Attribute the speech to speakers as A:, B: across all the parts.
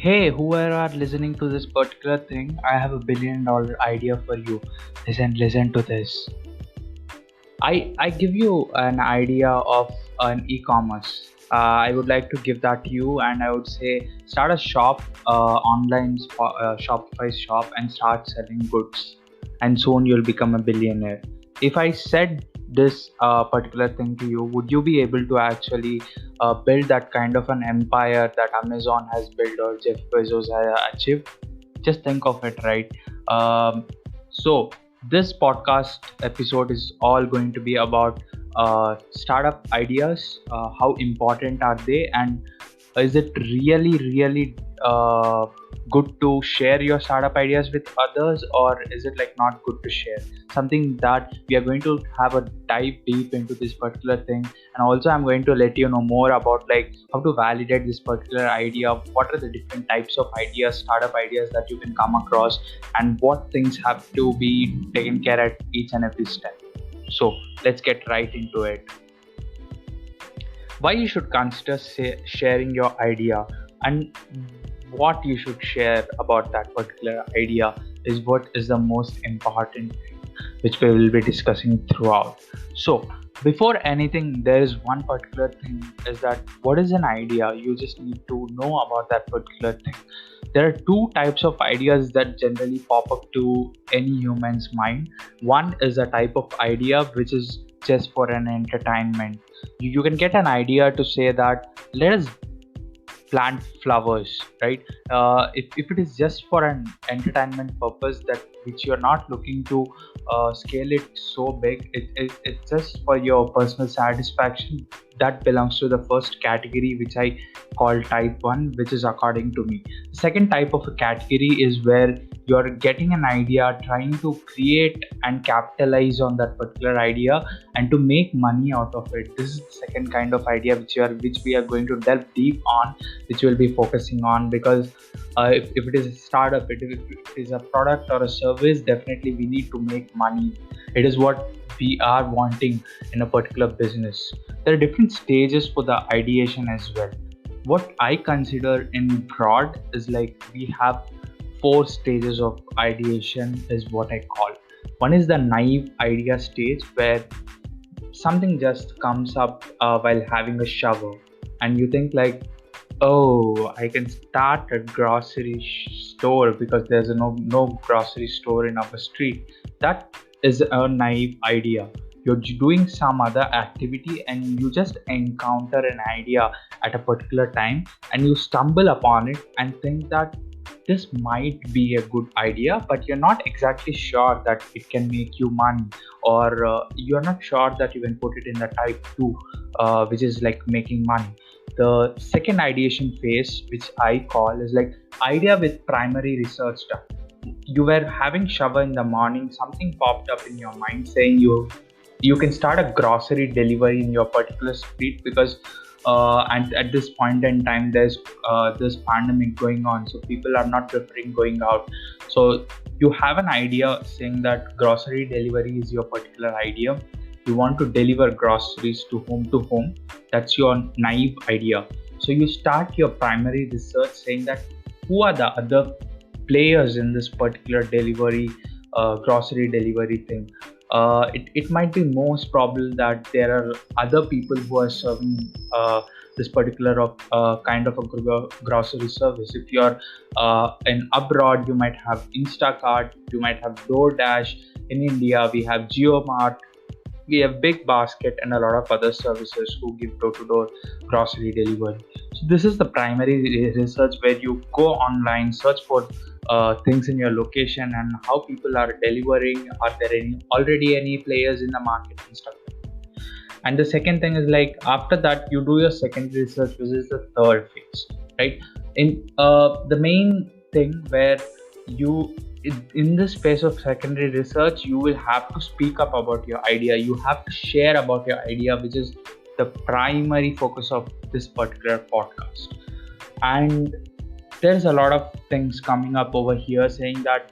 A: Hey, whoever are listening to this particular thing, I have $1 billion idea for you. Listen to this. I give you an idea of an e-commerce. I would like to give that to you, and I would say start a shop, Shopify shop, and start selling goods, and soon you'll become a billionaire. If I said this particular thing to you, would you be able to actually build that kind of an empire that Amazon has built or Jeff Bezos has achieved? Just think of it, right? So this podcast episode is all going to be about startup ideas. How important are they, and is it really good to share your startup ideas with others, or is it like not good to share? Something that we are going to have a dive deep into this particular thing, and also I'm going to let you know more about like how to validate this particular idea, what are the different types of ideas, startup ideas that you can come across, and what things have to be taken care at each and every step. So let's get right into it. Why you should consider sharing your idea, and what you should share about that particular idea is what is the most important thing, which we will be discussing throughout. So before anything, there is one particular thing, is that what is an idea? You just need to know about that particular thing. There are two types of ideas that generally pop up to any human's mind. One is a type of idea which is just for an entertainment. You can get an idea to say that let us plant flowers, right? If it is just for an entertainment purpose, that which you're not looking to scale it so big, it's just for your personal satisfaction, that belongs to the first category, which I call type 1, which is according to me. The second type of a category is where you're getting an idea, trying to create and capitalize on that particular idea and to make money out of it. This is the second kind of idea which we are going to delve deep on, which we'll be focusing on, because if it is a startup, if it is a product or a service, definitely we need to make money. It is what we are wanting in a particular business. There are different stages for the ideation as well. What I consider in broad is like we have 4 stages of ideation, is what I call. One is the naive idea stage, where something just comes up while having a shower, and you think like, oh, I can start a grocery store because there's no grocery store in our street. That is a naive idea. You're doing some other activity and you just encounter an idea at a particular time, and you stumble upon it and think that this might be a good idea, but you're not exactly sure that it can make you money, or you're not sure that you can put it in the type 2, which is like making money. The second ideation phase, which I call, is like idea with primary research done. You were having shower in the morning, something popped up in your mind saying you can start a grocery delivery in your particular street, because and at this point in time there's this pandemic going on, so people are not preferring going out. So you have an idea saying that grocery delivery is your particular idea. You want to deliver groceries to home. That's your naive idea. So you start your primary research saying that who are the other players in this particular delivery, grocery delivery thing. It might be most probable that there are other people who are serving this particular kind of a grocery service. If you're in abroad, you might have Instacart, you might have DoorDash. In India, we have JioMart, we have Big Basket, and a lot of other services who give door-to-door grocery delivery. So this is the primary research, where you go online, search for things in your location and how people are delivering. Are there already any players in the market and stuff? And the second thing is like after that you do your secondary research, which is the third phase, right? In the main thing where you in this phase of secondary research, you will have to speak up about your idea. You have to share about your idea, which is the primary focus of this particular podcast. And there's a lot of things coming up over here saying that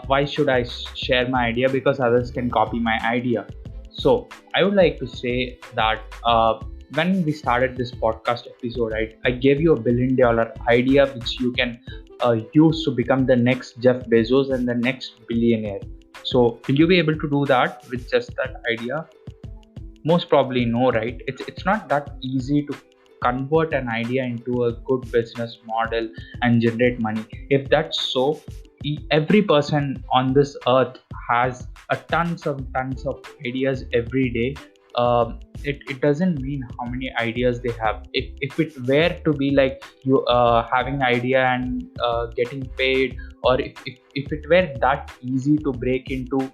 A: why should I share my idea, because others can copy my idea. So I would like to say that when we started this podcast episode, right, I gave you $1 billion idea which you can use to become the next Jeff Bezos and the next billionaire. So will you be able to do that with just that idea? Most probably no, right? It's not that easy to convert an idea into a good business model and generate money. If that's so, every person on this earth has a tons of ideas every day. It doesn't mean how many ideas they have. If it were to be like you having idea and getting paid, or if it were that easy to break into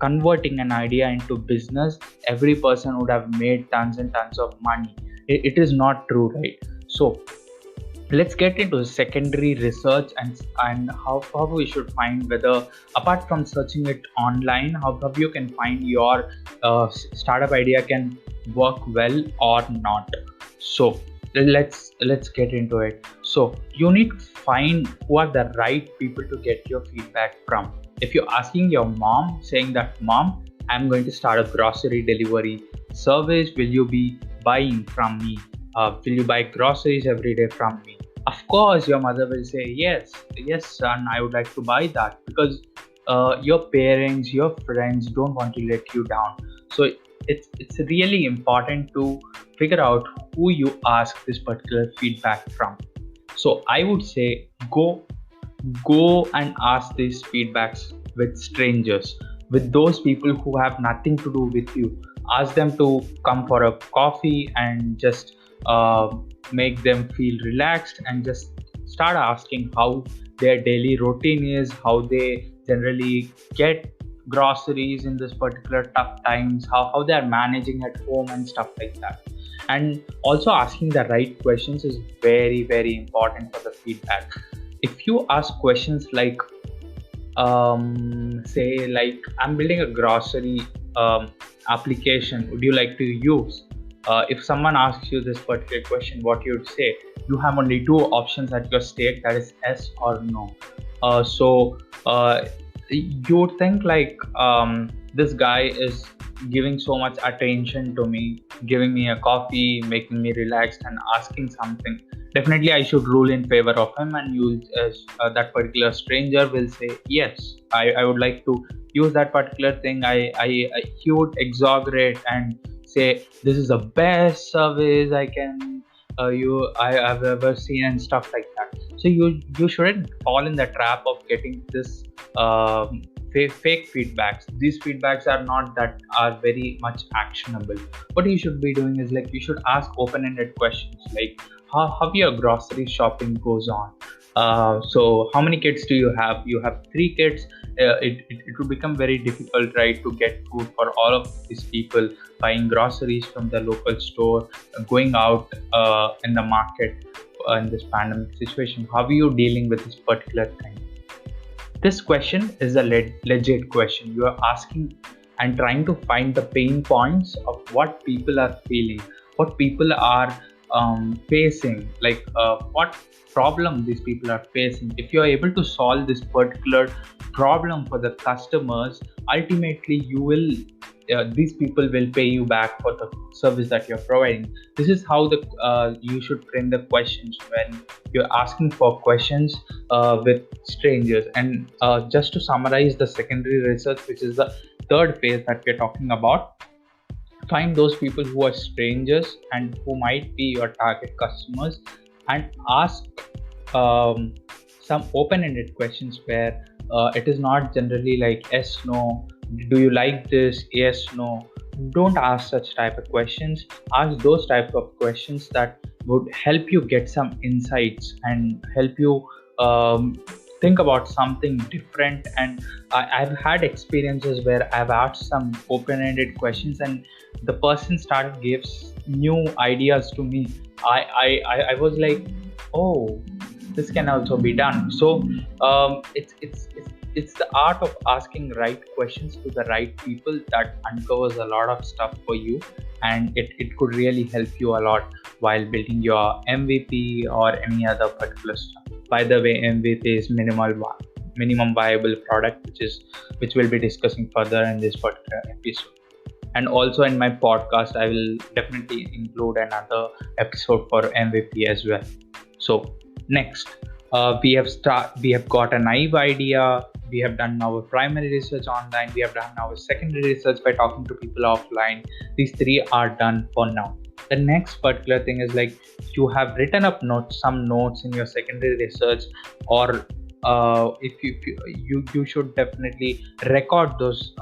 A: converting an idea into business, every person would have made tons and tons of money. It is not true, right? So let's get into secondary research and how we should find whether, apart from searching it online, how you can find your startup idea can work well or not. So let's get into it. So you need to find who are the right people to get your feedback from. If you're asking your mom, saying that, mom, I'm going to start a grocery delivery service, will you be buying from me? Will you buy groceries every day from me? Of course your mother will say, yes son, I would like to buy that, because your parents, your friends don't want to let you down. So it's really important to figure out who you ask this particular feedback from. So I would say go and ask these feedbacks with strangers, with those people who have nothing to do with you. Ask them to come for a coffee and just make them feel relaxed, and just start asking how their daily routine is, how they generally get groceries in this particular tough times, how they are managing at home and stuff like that. And also asking the right questions is very important for the feedback. If you ask questions like, say like, I'm building a grocery application, would you like to use? If someone asks you this particular question, what you would say? You have only two options at your stake, that is yes or no. So you would think like, this guy is giving so much attention to me, giving me a coffee, making me relaxed and asking something. Definitely I should rule in favor of him, and you that particular stranger will say yes, I would like to use that particular thing. He would exaggerate and say this is the best service I have ever seen and stuff like that. So you shouldn't fall in the trap of getting this fake feedbacks. These feedbacks are not that are very much actionable. What you should be doing is like, you should ask open-ended questions like, how your grocery shopping goes on. So how many kids do you have? You have 3 kids. It will become very difficult, right, to get food for all of these people, buying groceries from the local store, going out in the market in this pandemic situation. How are you dealing with this particular thing? This question is a legit question. You are asking and trying to find the pain points of what people are feeling, what people are facing, like what problem these people are facing. If you are able to solve this particular problem for the customers, ultimately you will these people will pay you back for the service that you're providing. This is how the you should frame the questions when you're asking for questions with strangers. And just to summarize the secondary research, which is the third phase that we're talking about, find those people who are strangers and who might be your target customers, and ask some open-ended questions where it is not generally like yes, no, do you like this, yes, no. Don't ask such type of questions. Ask those type of questions that would help you get some insights and help you think about something different. And I've had experiences where I've asked some open-ended questions and the person started gives new ideas to me. I was like, oh, this can also be done. So it's the art of asking right questions to the right people that uncovers a lot of stuff for you, and it could really help you a lot while building your MVP or any other particular stuff. By the way, MVP is minimum viable product, which we'll be discussing further in this particular episode. And also in my podcast, I will definitely include another episode for MVP as well. So next, we have got a naive idea. We have done our primary research online. We have done our secondary research by talking to people offline. These three are done for now. The next particular thing is like you have written up some notes in your secondary research, or if you should definitely record those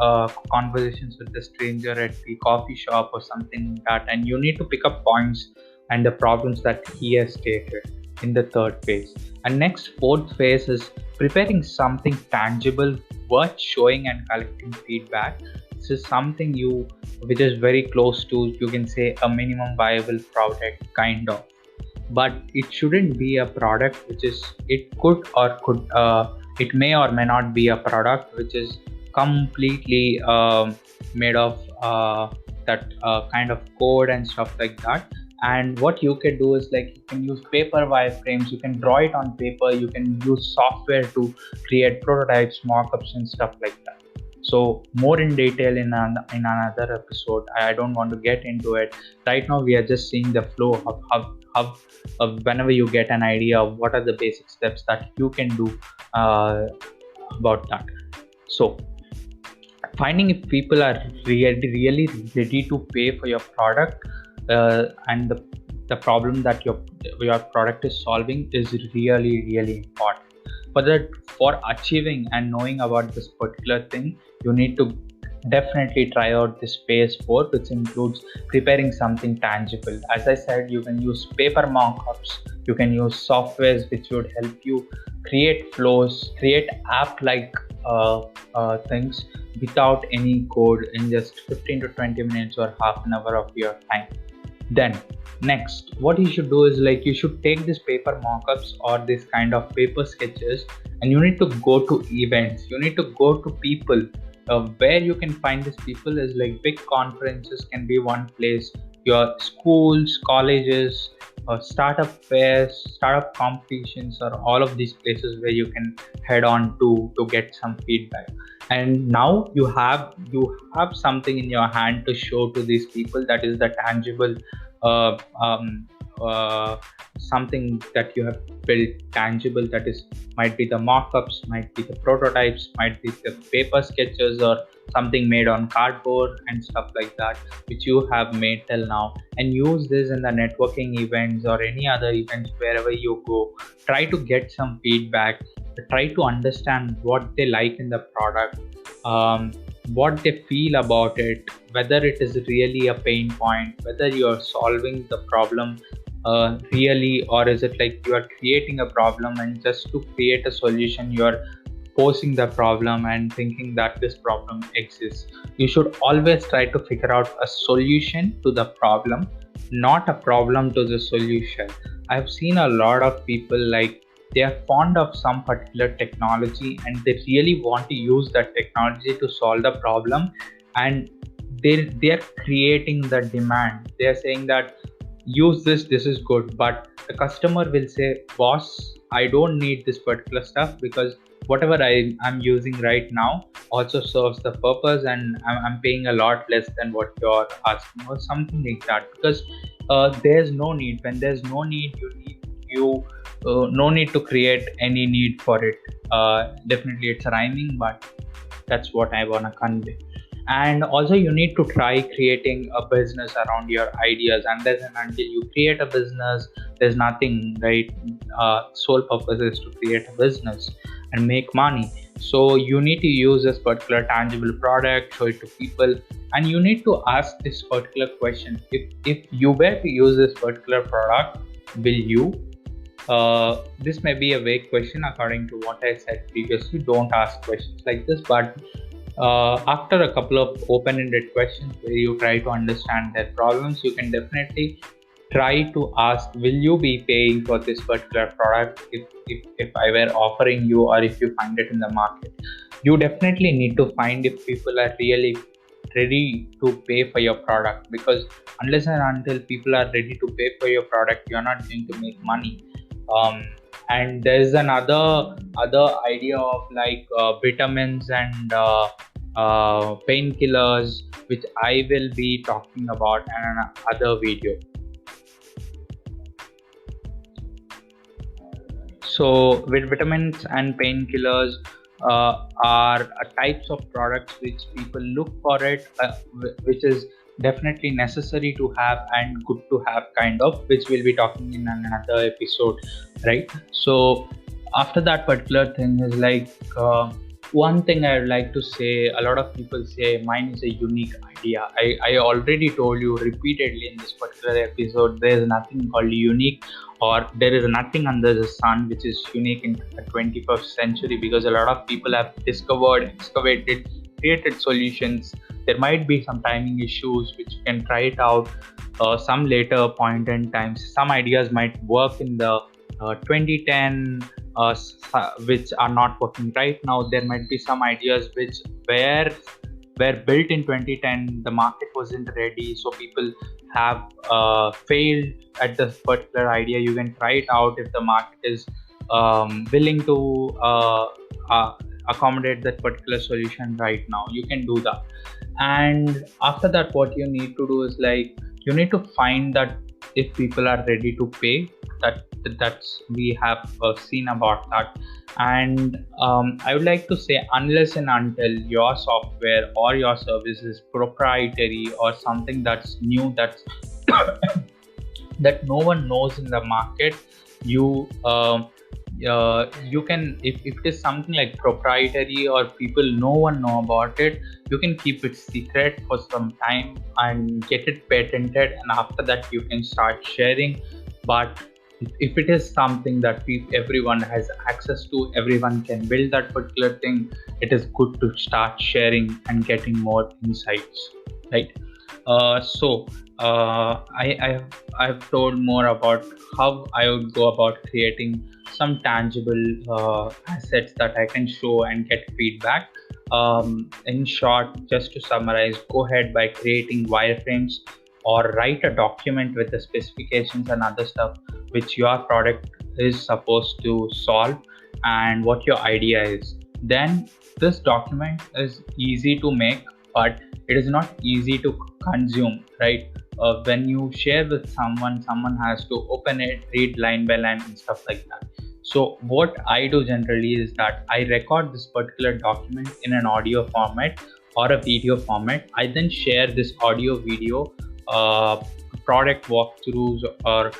A: conversations with the stranger at the coffee shop or something like that, and you need to pick up points and the problems that he has stated in the third phase. And next, fourth phase is preparing something tangible worth showing and collecting feedback. This is something which is very close to, you can say, a minimum viable product kind of, but it shouldn't be a product which is, it may or may not be a product which is completely made of that kind of code and stuff like that. And what you can do is like you can use paper wireframes, you can draw it on paper, you can use software to create prototypes, mockups and stuff like that. So more in detail in another episode. I don't want to get into it right now. We are just seeing the flow of how whenever you get an idea of what are the basic steps that you can do about that. So finding if people are really ready to pay for your product and the problem that your product is solving is really important. For achieving and knowing about this particular thing, you need to definitely try out this phase 4, which includes preparing something tangible. As I said, you can use paper mockups, you can use softwares which would help you create flows, create app-like things without any code in just 15 to 20 minutes or half an hour of your time. Then next, what you should do is like you should take these paper mockups or this kind of paper sketches, and you need to go to events, you need to go to people. Where you can find these people is like big conferences can be one place, your schools, colleges, startup fairs, startup competitions, or all of these places where you can head on to get some feedback. And now you have something in your hand to show to these people, that is the tangible uh, um, something that you have built tangible, that is might be the mockups, might be the prototypes, might be the paper sketches, or something made on cardboard and stuff like that, which you have made till now. And use this in the networking events or any other events wherever you go. Try to get some feedback, try to understand what they like in the product, what they feel about it, whether it is really a pain point, whether you are solving the problem really, or is it like you are creating a problem and just to create a solution you are posing the problem and thinking that this problem exists. You should always try to figure out a solution to the problem, not a problem to the solution. I've seen a lot of people like they are fond of some particular technology and they really want to use that technology to solve the problem, and they are creating the demand. They are saying that use this is good, but the customer will say, boss, I don't need this particular stuff because whatever I'm using right now also serves the purpose, and I'm paying a lot less than what you're asking, or something like that. Because there's no need. When there's no need, you no need to create any need for it. Definitely it's rhyming, but that's what I want to convey. And also you need to try creating a business around your ideas. Unless and until you create a business, there's nothing, right? Sole purpose is to create a business and make money. So you need to use this particular tangible product, show it to people, and you need to ask this particular question: if you were to use this particular product, will you? This may be a vague question according to what I said previously. Don't ask questions like this, but after a couple of open-ended questions where you try to understand their problems, you can definitely try to ask, will you be paying for this particular product if I were offering you, or if you find it in the market? You definitely need to find if people are really ready to pay for your product, because unless and until people are ready to pay for your product, you're not going to make money. And there's another idea of like vitamins and painkillers, which I will be talking about in another video. So with vitamins and painkillers are types of products which people look for it, which is definitely necessary to have and good to have, kind of, which we'll be talking in another episode, right? So after that particular thing is like, one thing I would like to say, a lot of people say mine is a unique idea. I already told you repeatedly in this particular episode, there is nothing called unique, or there is nothing under the sun which is unique in the 21st century, because a lot of people have discovered, excavated, created solutions. There might be some timing issues which you can try it out some later point in time. Some ideas might work in the 2010, which are not working right now. There might be some ideas which were built in 2010. The market wasn't ready, so people have failed at this particular idea. You can try it out if the market is willing to accommodate that particular solution right now. You can do that. And after that, what you need to do is like, you need to find that if people are ready to pay. That's we have seen about that. And I would like to say, unless and until your software or your service is proprietary or something that's new, that's that no one knows in the market, you you can, if it is something like proprietary or people no one know about it, you can keep it secret for some time and get it patented, and after that you can start sharing. But if it is something that everyone has access to, everyone can build that particular thing, it is good to start sharing and getting more insights, right? I've told more about how I would go about creating some tangible assets that I can show and get feedback. In short, just to summarize, go ahead by creating wireframes or write a document with the specifications and other stuff which your product is supposed to solve and what your idea is. Then this document is easy to make, but it is not easy to consume, right? When you share with someone has to open it, read line by line and stuff like that. So what I do generally is that I record this particular document in an audio format or a video format. I then share this audio video product walkthroughs or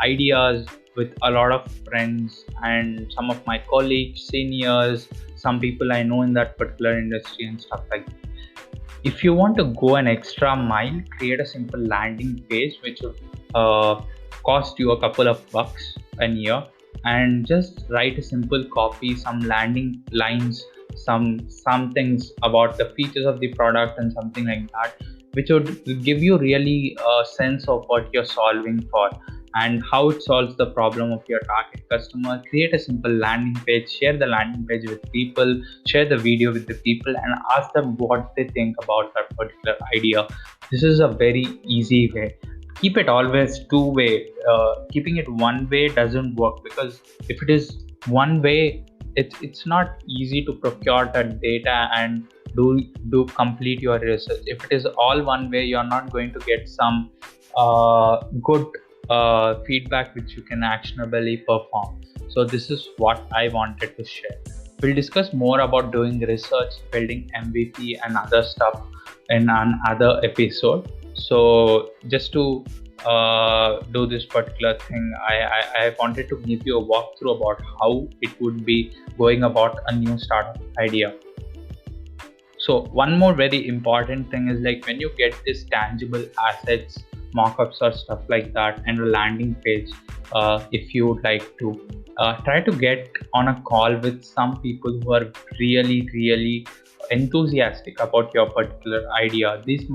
A: ideas with a lot of friends and some of my colleagues, seniors, some people I know in that particular industry and stuff like that. If you want to go an extra mile, create a simple landing page which would cost you a couple of bucks a year, and just write a simple copy, some landing lines, some things about the features of the product and something like that, which would give you really a sense of what you're solving for and how it solves the problem of your target customer. Create a simple landing page, share the landing page with people, share the video with the people, and ask them what they think about that particular idea. This is a very easy way. Keep it always two-way. Keeping it one way doesn't work, because if it is one way, it's not easy to procure that data and do complete your research. If it is all one way, you're not going to get some good feedback which you can actionably perform. So this is what I wanted to share. We'll discuss more about doing research, building MVP and other stuff in another episode. So just to do this particular thing, I wanted to give you a walkthrough about how it would be going about a new startup idea. So one more very important thing is like, when you get this tangible assets, mockups or stuff like that, and a landing page, if you would like to try to get on a call with some people who are really enthusiastic about your particular idea. These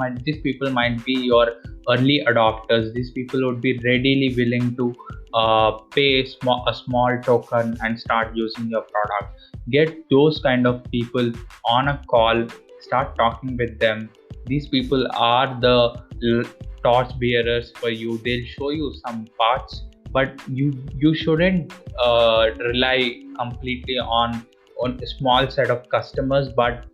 A: people might be your early adopters. These people would be readily willing to pay a small token and start using your product. Get those kind of people on a call, start talking with them. These people are the torch bearers for you. They'll show you some parts, but you shouldn't rely completely on, on a small set of customers, but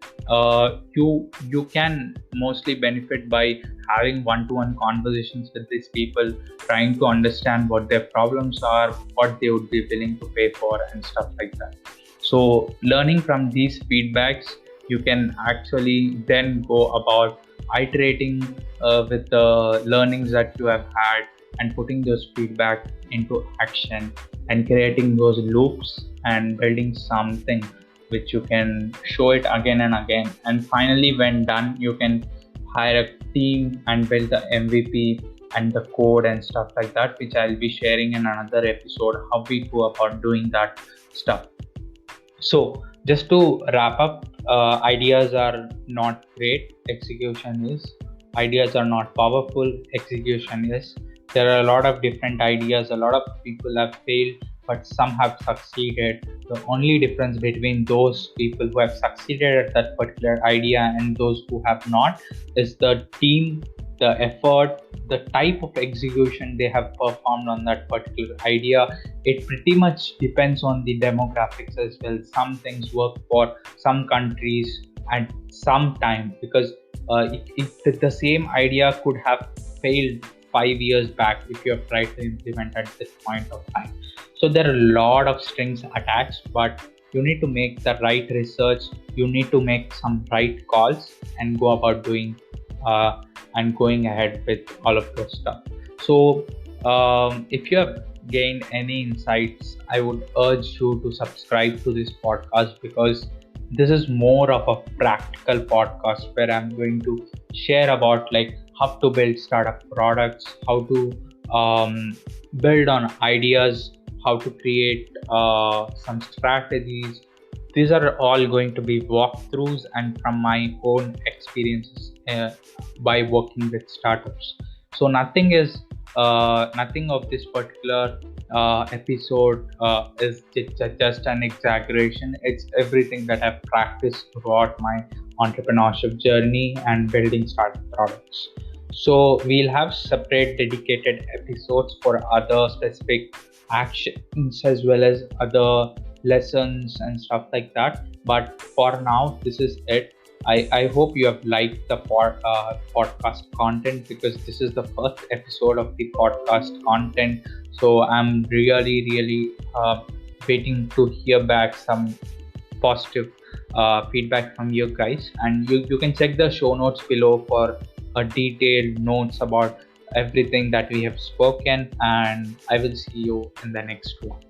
A: you can mostly benefit by having one-to-one conversations with these people, trying to understand what their problems are, what they would be willing to pay for, and stuff like that. So learning from these feedbacks, you can actually then go about iterating with the learnings that you have had and putting those feedback into action and creating those loops and building something which you can show it again and again. And finally, when done, you can hire a team and build the MVP and the code and stuff like that, which I'll be sharing in another episode, how we go about doing that stuff. So just to wrap up, ideas are not great, execution is. Ideas are not powerful, execution is. There are a lot of different ideas, a lot of people have failed, but some have succeeded. The only difference between those people who have succeeded at that particular idea and those who have not is the team, the effort, the type of execution they have performed on that particular idea. It pretty much depends on the demographics as well. Some things work for some countries at some time, because if the same idea could have failed 5 years back if you have tried to implement at this point of time. So there are a lot of strings attached, but you need to make the right research, you need to make some right calls and go about doing and going ahead with all of those stuff. So if you have gained any insights, I would urge you to subscribe to this podcast, because this is more of a practical podcast where I'm going to share about like how to build startup products, how to build on ideas, how to create some strategies. These are all going to be walkthroughs and from my own experiences by working with startups. So nothing of this particular episode is just an exaggeration. It's everything that I've practiced throughout my entrepreneurship journey and building startup products. So we'll have separate dedicated episodes for other specific actions as well as other lessons and stuff like that. But for now, this is it. I hope you have liked the podcast content, because this is the first episode of the podcast content. So I'm really waiting to hear back some positive feedback from you guys. And you can check the show notes below for a detailed notes about everything that we have spoken. And I will see you in the next one.